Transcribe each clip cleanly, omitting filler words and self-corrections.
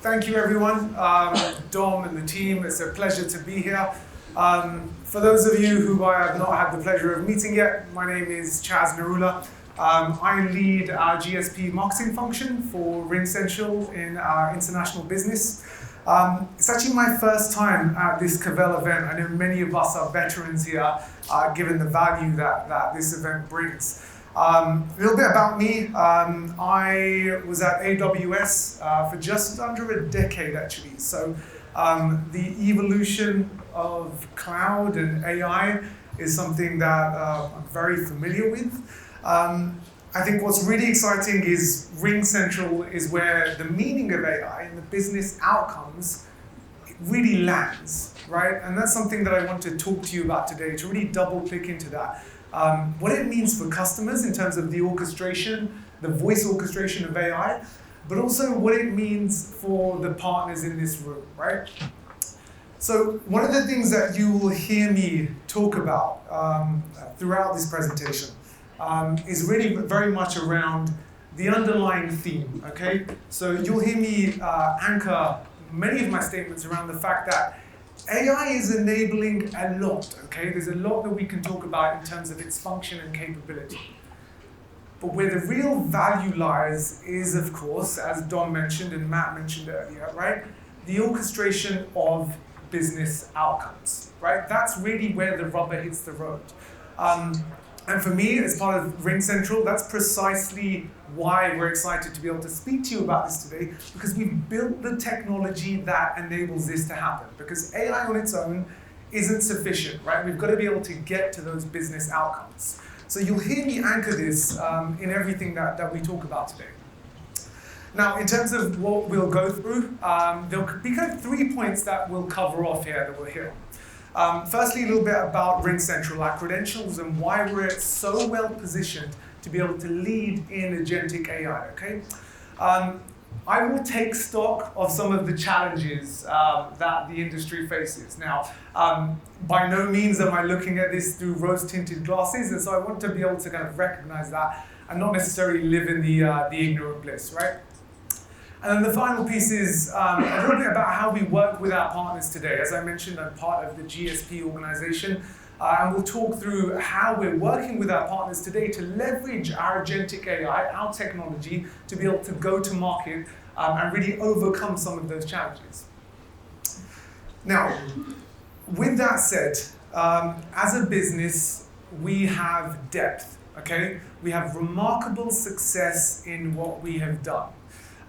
Thank you, everyone. Dom and the team, it's a pleasure to be here. For those of you who I have not had the pleasure of meeting yet, my name is Narula. I lead our GSP marketing function for RingCentral in our international business. It's actually my first time at this Cavell event. I know many of us are veterans here, given the value that this event brings. A little bit about me. I was at AWS for just under a decade, actually. So the evolution of cloud and AI is something that I'm very familiar with. I think what's really exciting is RingCentral is where the meaning of AI and the business outcomes really lands, right? And that's something that I want to talk to you about today, to really double click into that. What it means for customers in terms of the orchestration, the voice orchestration of AI, but also what it means for the partners in this room, right? So one of the things that you will hear me talk about throughout this presentation is really very much around the underlying theme, okay? So you'll hear me anchor many of my statements around the fact that AI is enabling a lot, okay? There's a lot that we can talk about in terms of its function and capability. But where the real value lies is, of course, as Don mentioned and Matt mentioned earlier, right? The orchestration of business outcomes, right? That's really where the rubber hits the road. And for me, as part of RingCentral, that's precisely why we're excited to be able to speak to you about this today, because we've built the technology that enables this to happen. Because AI on its own isn't sufficient, right? We've got to be able to get to those business outcomes. So you'll hear me anchor this in everything that we talk about today. Now, in terms of what we'll go through, there'll be kind of 3 points that we'll cover off here that we'll hit. Firstly, a little bit about RingCentral, our credentials, and why we're so well positioned to be able to lead in agentic AI, okay? I will take stock of some of the challenges that the industry faces. Now, by no means am I looking at this through rose-tinted glasses, and so I want to be able to kind of recognize that and not necessarily live in the ignorant bliss, right? And then the final piece is a little bit about how we work with our partners today. As I mentioned, I'm part of the GSP organization, and we'll talk through how we're working with our partners today to leverage our agentic AI, our technology, to be able to go to market and really overcome some of those challenges. Now, with that said, as a business, we have depth, okay? We have remarkable success in what we have done.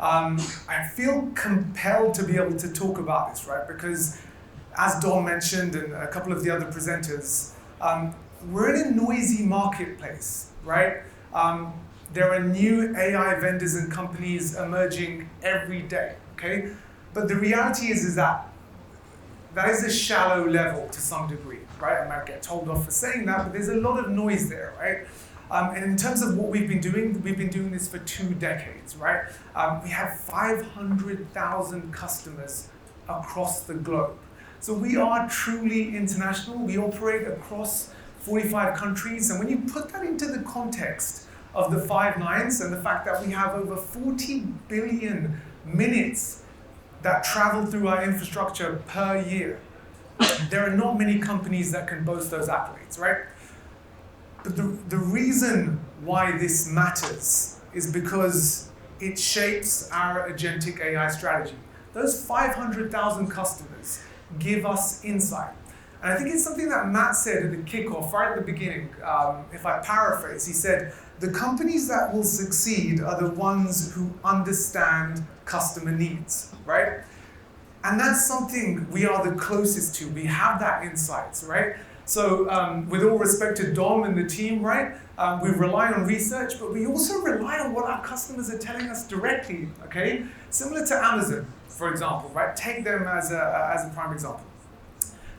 I feel compelled to be able to talk about this, right? Because as Don mentioned and a couple of the other presenters, we're in a noisy marketplace, right? There are new AI vendors and companies emerging every day, okay? But the reality is that is a shallow level to some degree, right? I might get told off for saying that, but there's a lot of noise there, right? And in terms of what we've been doing this for 2 decades, right? We have 500,000 customers across the globe. So we are truly international. We operate across 45 countries. And when you put that into the context of the 5 nines and the fact that we have over 40 billion minutes that travel through our infrastructure per year, there are not many companies that can boast those accolades, right? But the reason why this matters is because it shapes our agentic AI strategy. Those 500,000 customers give us insight. And I think it's something that Matt said at the kickoff, right at the beginning. If I paraphrase, he said, the companies that will succeed are the ones who understand customer needs, right? And that's something we are the closest to. We have that insights, right? So with all respect to Dom and the team, right, we rely on research, but we also rely on what our customers are telling us directly, okay? Similar to Amazon, for example, right? Take them as a prime example.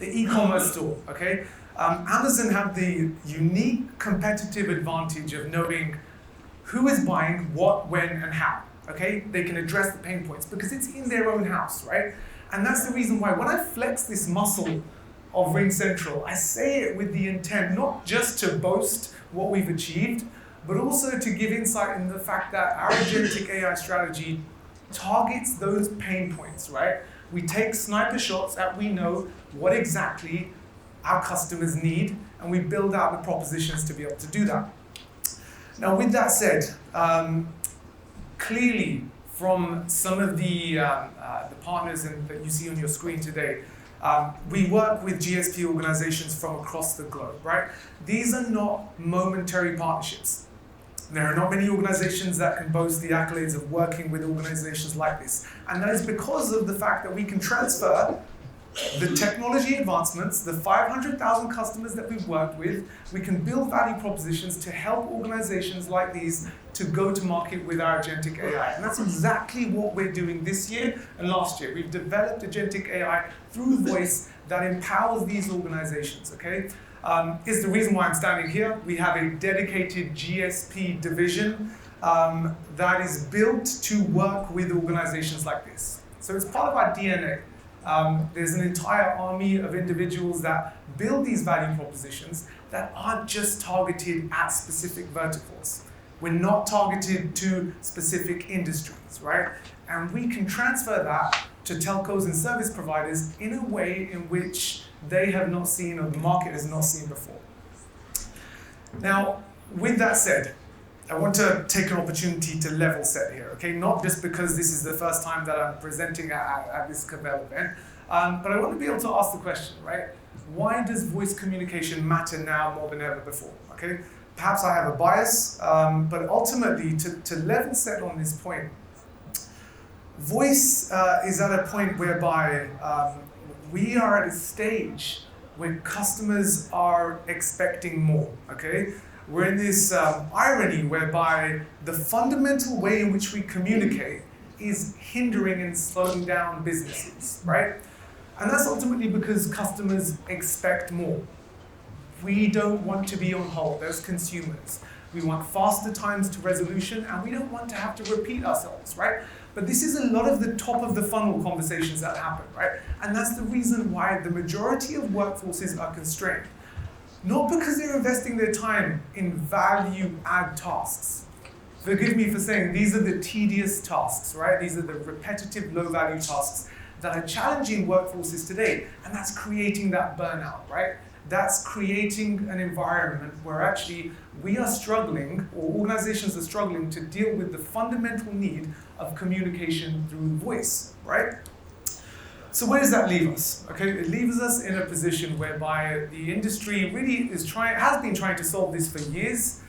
The e-commerce store, okay? Amazon have the unique competitive advantage of knowing who is buying what, when, and how, okay? They can address the pain points because it's in their own house, right? And that's the reason why when I flex this muscle of RingCentral, I say it with the intent not just to boast what we've achieved, but also to give insight in the fact that our agentic AI strategy targets those pain points, right? We take sniper shots at we know what exactly our customers need, and we build out the propositions to be able to do that. Now, with that said, clearly from some of the partners that you see on your screen today, we work with GSP organizations from across the globe, right? These are not momentary partnerships. There are not many organizations that can boast the accolades of working with organizations like this. And that is because of the fact that we can transfer the technology advancements, the 500,000 customers that we've worked with, we can build value propositions to help organizations like these to go to market with our Agentic AI. And that's exactly what we're doing this year and last year. We've developed Agentic AI through voice that empowers these organizations, okay? Is the reason why I'm standing here. We have a dedicated GSP division that is built to work with organizations like this. So it's part of our DNA. There's an entire army of individuals that build these value propositions that aren't just targeted at specific verticals. We're not targeted to specific industries, right? And we can transfer that to telcos and service providers in a way in which they have not seen or the market has not seen before. Now, with that said, I want to take an opportunity to level set here, okay? Not just because this is the first time that I'm presenting at this Cavell event, but I want to be able to ask the question, right? Why does voice communication matter now more than ever before, okay? Perhaps I have a bias, but ultimately, to level set on this point, voice is at a point whereby we are at a stage where customers are expecting more, okay? We're in this irony whereby the fundamental way in which we communicate is hindering and slowing down businesses, right? And that's ultimately because customers expect more. We don't want to be on hold as consumers. We want faster times to resolution, and we don't want to have to repeat ourselves, right? But this is a lot of the top of the funnel conversations that happen, right? And that's the reason why the majority of workforces are constrained. Not because they're investing their time in value-add tasks. Forgive me for saying these are the tedious tasks, right? These are the repetitive, low-value tasks that are challenging workforces today, and that's creating that burnout, right? That's creating an environment where actually we are struggling, or organizations are struggling to deal with the fundamental need of communication through voice, right? So where does that leave us? Okay, it leaves us in a position whereby the industry really has been trying to solve this for years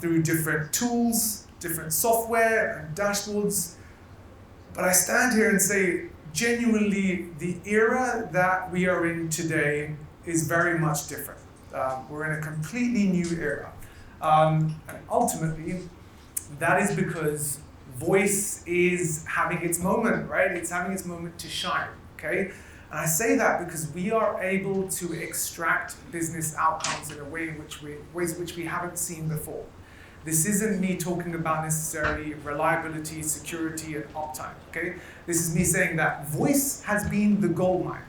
through different tools, different software and dashboards. But I stand here and say, genuinely, the era that we are in today is very much different. We're in a completely new era. And ultimately, that is because voice is having its moment, right? It's having its moment to shine, okay? And I say that because we are able to extract business outcomes in a way in ways which we haven't seen before. This isn't me talking about necessarily reliability, security, and uptime, okay? This is me saying that voice has been the goldmine.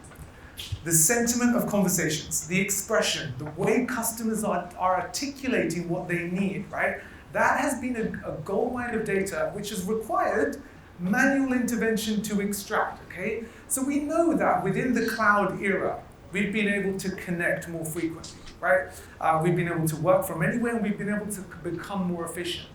The sentiment of conversations, the expression, the way customers are articulating what they need, right? That has been a goldmine of data which has required manual intervention to extract, okay? So we know that within the cloud era, we've been able to connect more frequently, right? We've been able to work from anywhere, and we've been able to become more efficient.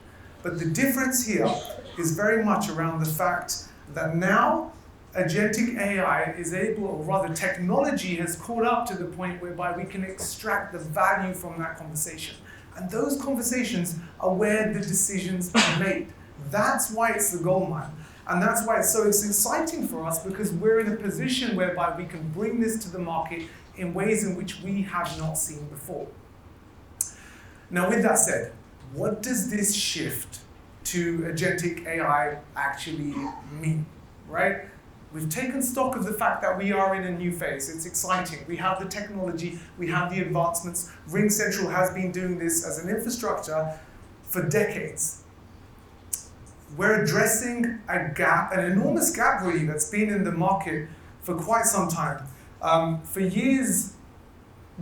But the difference here is very much around the fact that now Agentic AI is able, or rather technology has caught up to the point whereby we can extract the value from that conversation. And those conversations are where the decisions are made. That's why it's the goldmine. And that's why it's exciting for us, because we're in a position whereby we can bring this to the market in ways in which we have not seen before. Now, with that said, what does this shift to Agentic AI actually mean, right? We've taken stock of the fact that we are in a new phase. It's exciting. We have the technology, we have the advancements. RingCentral has been doing this as an infrastructure for decades. We're addressing a gap, an enormous gap really, that's been in the market for quite some time. For years,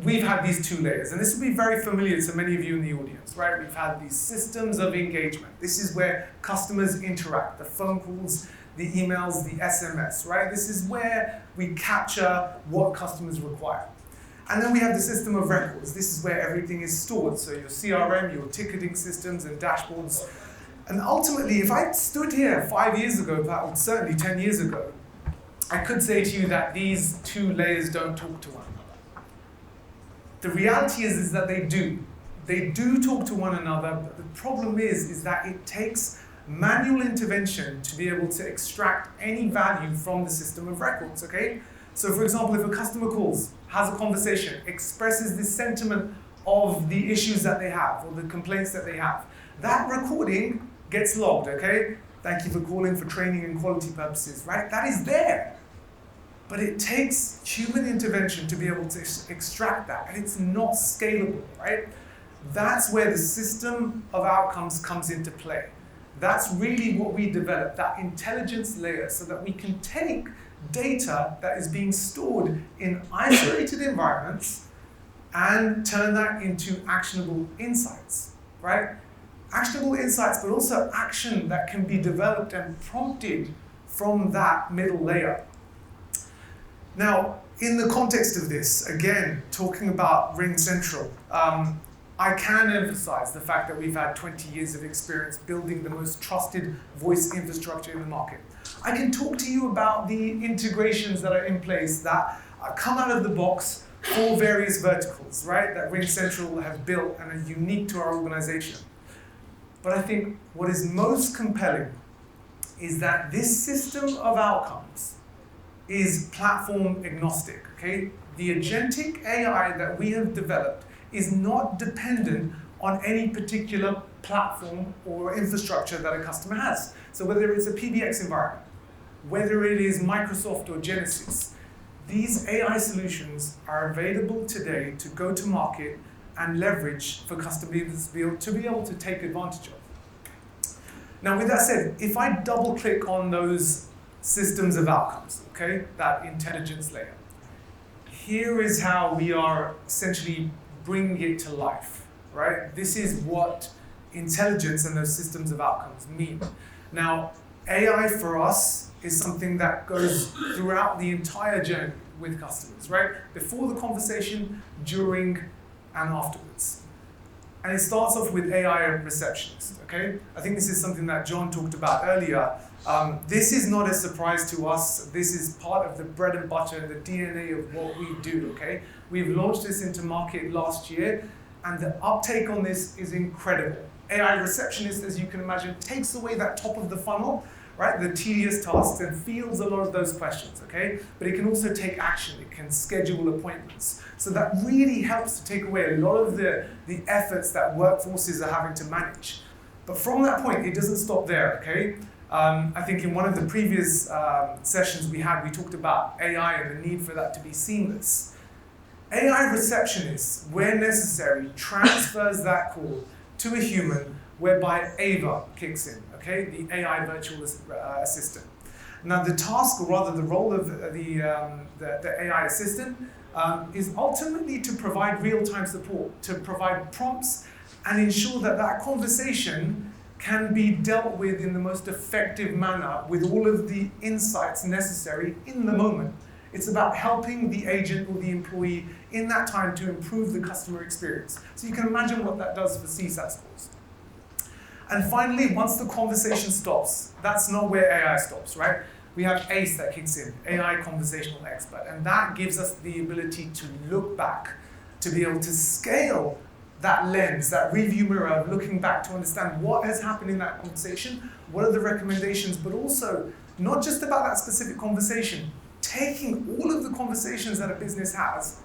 we've had these two layers, and this will be very familiar to many of you in the audience, right? We've had these systems of engagement. This is where customers interact, the phone calls, the emails, the SMS, right? This is where we capture what customers require. And then we have the system of records. This is where everything is stored. So your CRM, your ticketing systems and dashboards. And ultimately, if I stood here 5 years ago, certainly 10 years ago, I could say to you that these two layers don't talk to one another. The reality is that they do. They do talk to one another, but the problem is that it takes manual intervention to be able to extract any value from the system of records, okay? So for example, if a customer calls, has a conversation, expresses the sentiment of the issues that they have or the complaints that they have, that recording gets logged, okay? Thank you for calling for training and quality purposes, right? That is there. But it takes human intervention to be able to extract that, and it's not scalable, right? That's where the system of outcomes comes into play. That's really what we developed, that intelligence layer, so that we can take data that is being stored in isolated environments and turn that into actionable insights, right? Actionable insights, but also action that can be developed and prompted from that middle layer. Now, in the context of this, again, talking about RingCentral, I can emphasize the fact that we've had 20 years of experience building the most trusted voice infrastructure in the market. I can talk to you about the integrations that are in place that come out of the box for various verticals, right, that RingCentral has built and are unique to our organization. But I think what is most compelling is that this system of outcomes is platform agnostic, okay? The agentic AI that we have developed is not dependent on any particular platform or infrastructure that a customer has. So whether it's a PBX environment, whether it is Microsoft or Genesys, these AI solutions are available today to go to market and leverage for customers to be able to take advantage of. Now with that said, if I double click on those systems of outcomes, okay, that intelligence layer, here is how we are essentially bringing it to life, right? This is what intelligence and those systems of outcomes mean. Now, AI for us is something that goes throughout the entire journey with customers, right? Before the conversation, during, and afterwards. And it starts off with AI receptionist, okay? I think this is something that John talked about earlier. This is not a surprise to us. This is part of the bread and butter, the DNA of what we do, okay? We've launched this into market last year, and the uptake on this is incredible. AI receptionist, as you can imagine, takes away that top of the funnel, right? The tedious tasks, and fields a lot of those questions, okay? But it can also take action. It can schedule appointments. So that really helps to take away a lot of the efforts that workforces are having to manage. But from that point, it doesn't stop there, okay? I think in one of the previous sessions we had, we talked about AI and the need for that to be seamless. AI receptionist, where necessary, transfers that call to a human, whereby Ava kicks in, okay, the AI virtual assistant. Now the task, or rather the role of the AI assistant is ultimately to provide real-time support, to provide prompts and ensure that that conversation can be dealt with in the most effective manner with all of the insights necessary in the moment. It's about helping the agent or the employee in that time to improve the customer experience. So you can imagine what that does for CSAT scores. And finally, once the conversation stops, that's not where AI stops, right? We have ACE that kicks in, AI conversational expert, and that gives us the ability to look back, to be able to scale that lens, that review mirror of looking back to understand what has happened in that conversation, what are the recommendations, but also not just about that specific conversation, taking all of the conversations that a business has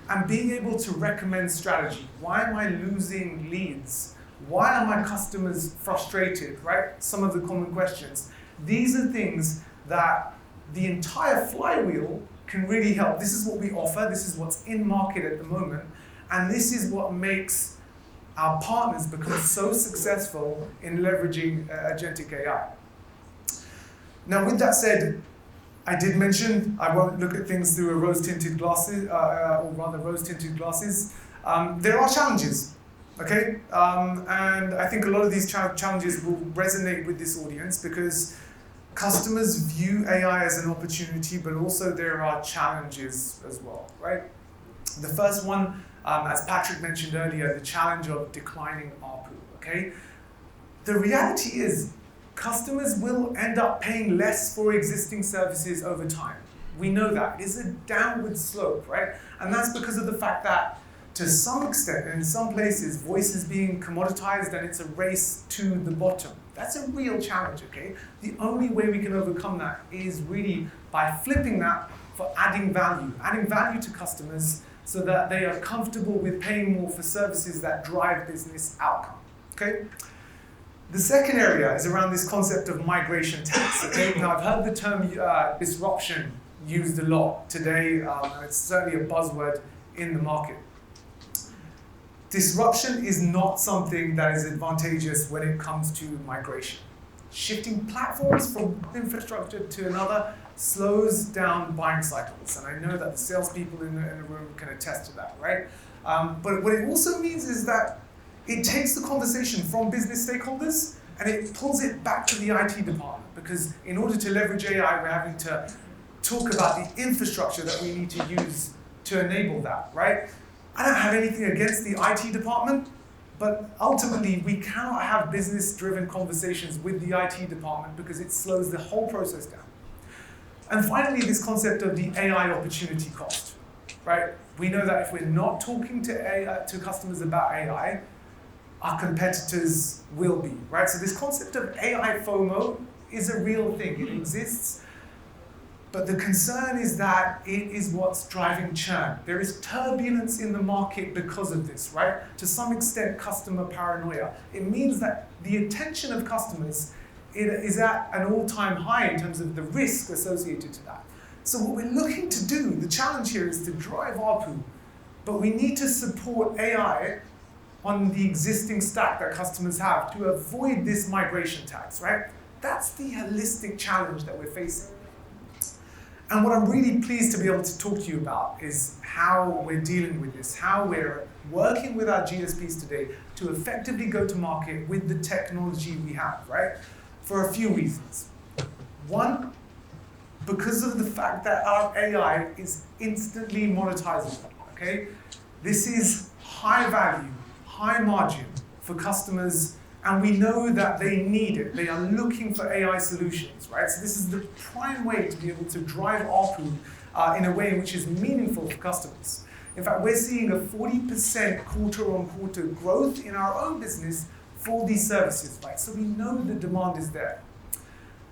and being able to recommend strategy. Why am I losing leads? Why are my customers frustrated, right? Some of the common questions. These are things that the entire flywheel can really help. This is what we offer. This is what's in market at the moment. And this is what makes our partners become so successful in leveraging agentic AI. Now, with that said, I did mention I won't look at things through a rose-tinted glasses, or rather rose-tinted glasses. There are challenges, okay? And I think a lot of these challenges will resonate with this audience because customers view AI as an opportunity, but also there are challenges as well, right? The first one, as Patrick mentioned earlier, the challenge of declining ARPU, okay? The reality is, customers will end up paying less for existing services over time. We know that. It's a downward slope, right? And that's because of the fact that, to some extent, and in some places, voice is being commoditized and it's a race to the bottom. That's a real challenge, okay? The only way we can overcome that is really by flipping that for adding value to customers so that they are comfortable with paying more for services that drive business outcome, okay? The second area is around this concept of migration tax. Okay? Now, I've heard the term disruption used a lot today, and it's certainly a buzzword in the market. Disruption is not something that is advantageous when it comes to migration. Shifting platforms from one infrastructure to another slows down buying cycles, and I know that the salespeople in the room can attest to that, right? But what it also means is that it takes the conversation from business stakeholders and it pulls it back to the IT department, because in order to leverage AI, we're having to talk about the infrastructure that we need to use to enable that, right? I don't have anything against the IT department, but ultimately we cannot have business-driven conversations with the IT department because it slows the whole process down. And finally, this concept of the AI opportunity cost, right? We know that if we're not talking to customers about AI, our competitors will be, right? So this concept of AI FOMO is a real thing, it exists, but the concern is that it is what's driving churn. There is turbulence in the market because of this, right? To some extent, customer paranoia. It means that the attention of customers is at an all-time high in terms of the risk associated to that. So what we're looking to do, the challenge here is to drive ARPU, but we need to support AI on the existing stack that customers have to avoid this migration tax, right? That's the holistic challenge that we're facing. And what I'm really pleased to be able to talk to you about is how we're dealing with this, how we're working with our GSPs today to effectively go to market with the technology we have, right? For a few reasons. One, because of the fact that our AI is instantly monetizable, okay? This is high value, high margin for customers, and we know that they need it. They are looking for AI solutions, right? So this is the prime way to be able to drive ARPU in a way which is meaningful for customers. In fact, we're seeing a 40% quarter-on-quarter growth in our own business for these services, right? So we know the demand is there.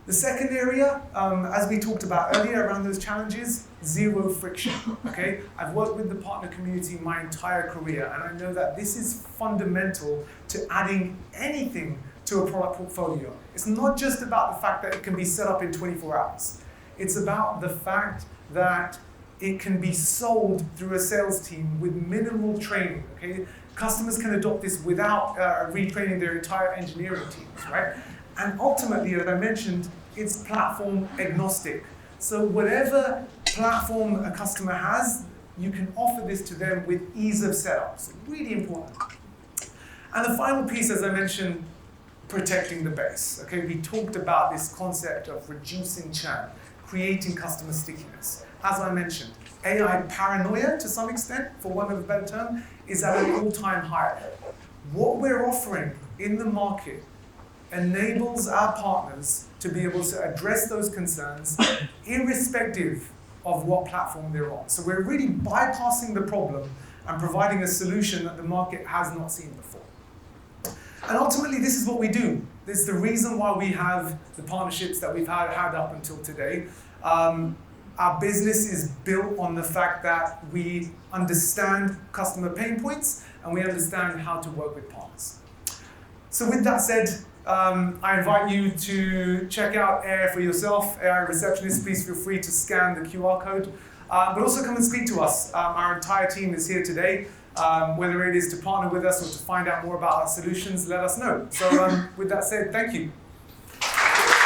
The second area, as we talked about earlier around those challenges, zero friction, okay? I've worked with the partner community my entire career, and I know that this is fundamental to adding anything to a product portfolio. It's not just about the fact that it can be set up in 24 hours. It's about the fact that it can be sold through a sales team with minimal training, okay? Customers can adopt this without retraining their entire engineering teams, right? And ultimately, as I mentioned, it's platform agnostic. So whatever platform a customer has, you can offer this to them with ease of setup. So really important. And the final piece, as I mentioned, protecting the base. Okay, we talked about this concept of reducing churn, creating customer stickiness. As I mentioned, AI paranoia, to some extent, for want of a better term, is at an all-time high. What we're offering in the market enables our partners to be able to address those concerns irrespective of what platform they're on. So we're really bypassing the problem and providing a solution that the market has not seen before. And ultimately, this is what we do. This is the reason why we have the partnerships that we've had up until today. Our business is built on the fact that we understand customer pain points and we understand how to work with partners. So with that said, I invite you to check out AI for yourself. AI receptionist, please feel free to scan the QR code. But also come and speak to us. Our entire team is here today. Whether it is to partner with us or to find out more about our solutions, let us know. So with that said, thank you.